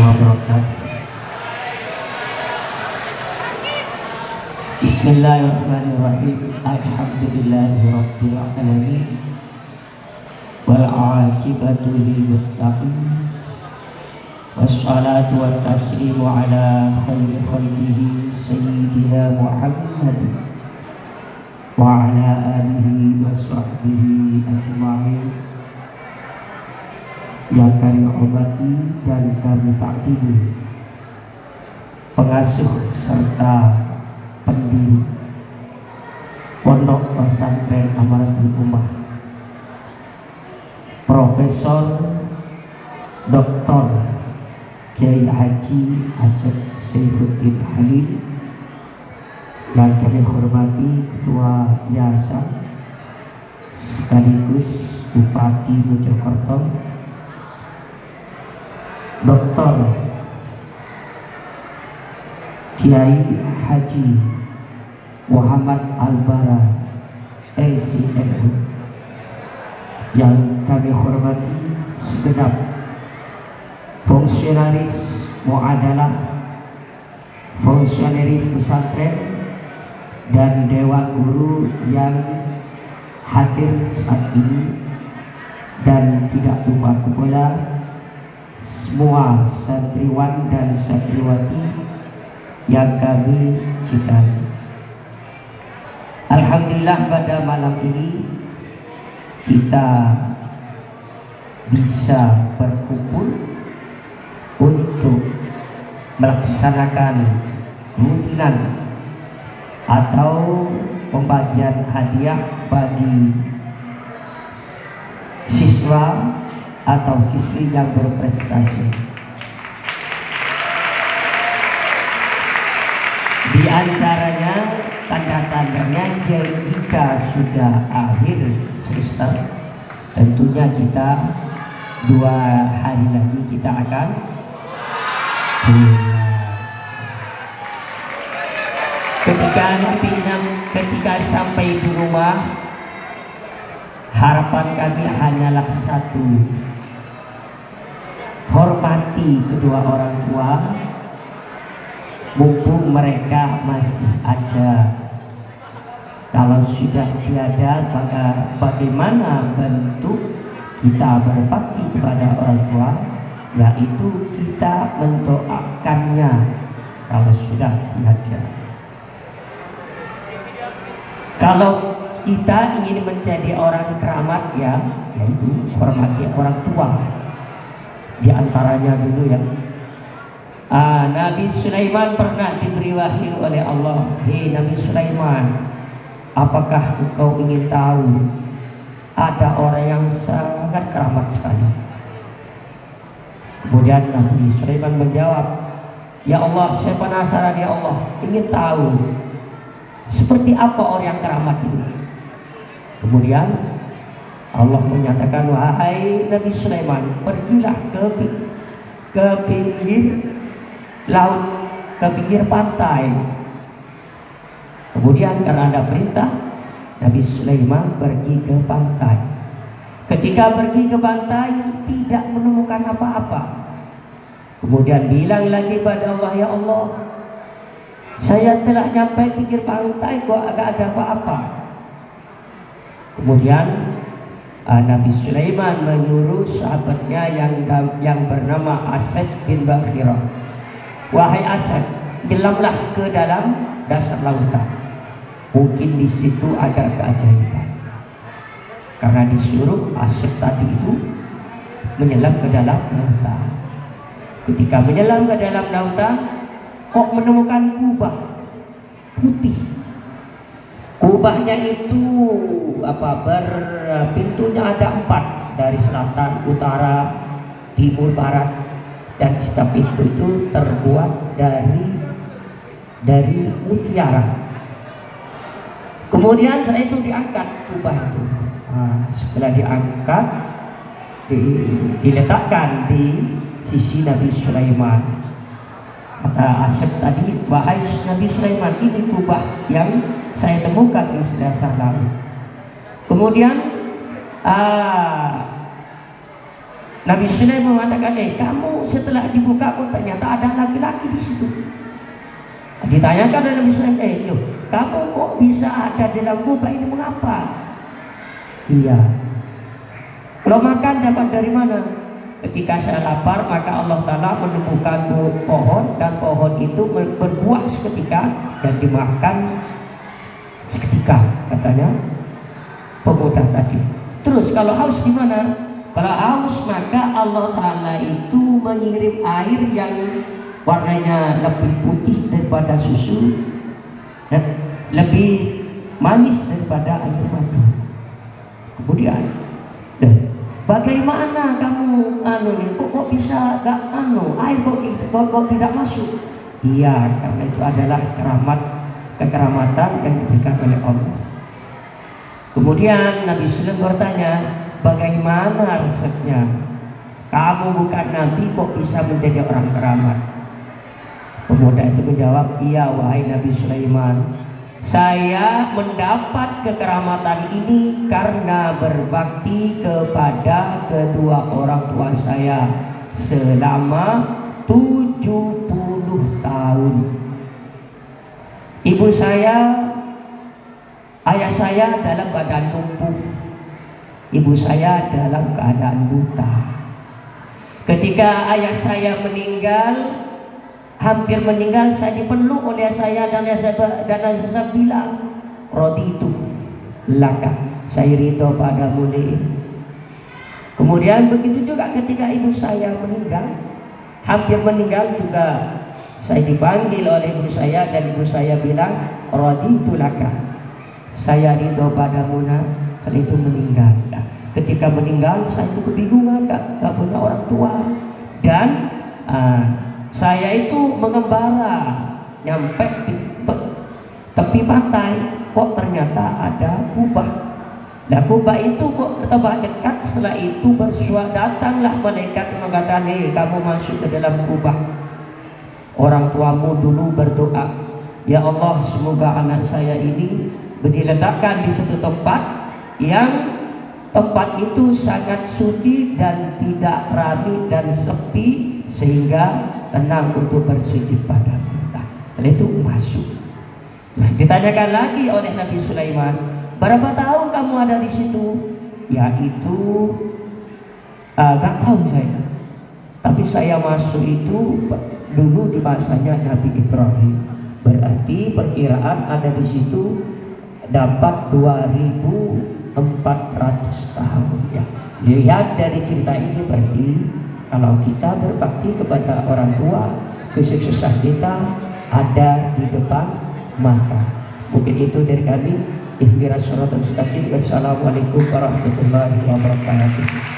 wabarakatuh. Bismillahirrahmanirrahim. Alhamdulillahirabbil alamin. Wal 'aqibatu lil muttaqin. Wassalatu wassalamu ala khairi khalqihi sayyidina Muhammad wa ala alihi wa sahbihi ajma'in. Yang kami hormati dan kami takdiri pengasuh serta pendiri Pondok Pesantren Amanatul Ummah, Profesor Dr. Kiai Haji Asep Saifuddin Halil, yang kami hormati Ketua Yayasan sekaligus Bupati Mojokerto, Dr. Kiai Haji Muhammad Albara LCMU, yang kami hormati segenap fungsionaris muadalah, fungsionaris pesantren dan dewan guru yang hadir saat ini, dan tidak lupa pula semua santriwan dan santriwati yang kami cintai. Alhamdulillah pada malam ini kita bisa berkumpul untuk melaksanakan rutinan atau pembagian hadiah bagi siswa atau siswi yang berprestasi. Di antaranya tanda-tandanya jika sudah akhir semester, tentunya kita 2 hari lagi kita akan ketika sampai di rumah, harapan kami hanyalah satu: hormati kedua orang tua mumpung mereka masih ada. Kalau sudah tiada, maka bagaimana bentuk kita berbakti kepada orang tua, yaitu kita mendoakannya kalau sudah tiada. Kalau kita ingin menjadi orang keramat, yaitu hormati orang tua. Di antaranya dulu Nabi Sulaiman pernah diberi wahyu oleh Allah. Hei Nabi Sulaiman, apakah engkau ingin tahu ada orang yang sangat keramat sekali? Kemudian Nabi Sulaiman menjawab, ya Allah, saya penasaran ya Allah, ingin tahu seperti apa orang yang keramat itu. Kemudian Allah menyatakan, wahai Nabi Sulaiman, pergilah ke pinggir laut, ke pinggir pantai. Kemudian karena ada perintah, Nabi Sulaiman pergi ke pantai. Ketika pergi ke pantai, tidak menemukan apa-apa. Kemudian bilang lagi pada Allah, ya Allah, saya telah nyampe pinggir pantai kok agak ada apa-apa. Kemudian Nabi Sulaiman menyuruh sahabatnya yang bernama Asad bin Bakhirah, wahai Asad, jelamlah ke dalam dasar lautan. Mungkin di situ ada keajaiban. Karena disuruh Asad tadi itu menyelam ke dalam lautan. Ketika menyelam ke dalam lautan, kok menemukan kubah putih. Kubahnya itu pintunya ada 4, dari selatan, utara, timur, barat, dan setiap pintu itu terbuat dari mutiara. Kemudian setelah itu diangkat kubah itu. Setelah diangkat, diletakkan di sisi Nabi Sulaiman. Kata Asep tadi, wahai Nabi Sulaiman, ini kubah yang saya temukan di dasar laut. Kemudian Nabi Sulaiman mengatakan, kamu setelah dibuka pun ternyata ada laki-laki di situ. Ditanyakan oleh Nabi Sulaiman, loh, kamu kok bisa ada dalam kubah ini, mengapa? Iya. Kalau makan dapat dari mana? Ketika saya lapar, maka Allah Ta'ala menemukan pohon, dan pohon itu berbuah seketika dan dimakan seketika, katanya pemuda tadi. Terus kalau haus di mana? Kalau haus, maka Allah Ta'ala itu mengirim air yang warnanya lebih putih daripada susu, lebih manis daripada air madu. Kemudian, bagaimana kamu kok bisa air kok tidak masuk? Iya, karena itu adalah kekeramatan yang diberikan oleh Allah. Kemudian Nabi Sulaiman bertanya, bagaimana resepnya? Kamu bukan nabi, kok bisa menjadi orang keramat? Pemuda itu menjawab, iya wahai Nabi Sulaiman, saya mendapat kekeramatan ini karena berbakti kepada kedua orang tua saya selama 70 tahun. Ibu saya, ayah saya dalam keadaan lumpuh, ibu saya dalam keadaan buta. Ketika ayah saya meninggal, hampir meninggal, saya dipeluk oleh saya dan saya bilang, raditu laka, saya ridho padamu nih. Kemudian begitu juga ketika ibu saya meninggal, hampir meninggal juga, saya dipanggil oleh ibu saya dan ibu saya bilang, raditu laka, saya ridho padamu nak. Setelah itu meninggal. Nah, ketika meninggal saya itu kebingungan, gak punya orang tua, dan saya itu mengembara nyampe di tepi pantai, kok ternyata ada kubah. Nah, kubah itu kok tambah dekat. Setelah itu datanglah malaikat mengatakan, kamu masuk ke dalam kubah. Orang tuamu dulu berdoa, ya Allah, semoga anak saya ini diletakkan di satu tempat yang tempat itu sangat suci dan tidak ramai dan sepi, sehingga tenang untuk bersujud padamu. Nah, setelah itu masuk. Ditanyakan lagi oleh Nabi Sulaiman, berapa tahun kamu ada di situ? Yaitu gak tahu saya, tapi saya masuk itu dulu di masanya Nabi Ibrahim. Berarti perkiraan ada di situ dapat 2400 tahun ya. Lihat dari cerita ini, berarti kalau kita berbakti kepada orang tua, kesuksesan kita ada di depan mata. Mungkin itu dari kami. Ihdinas siratal mustaqim. Wassalamualaikum warahmatullahi wabarakatuh.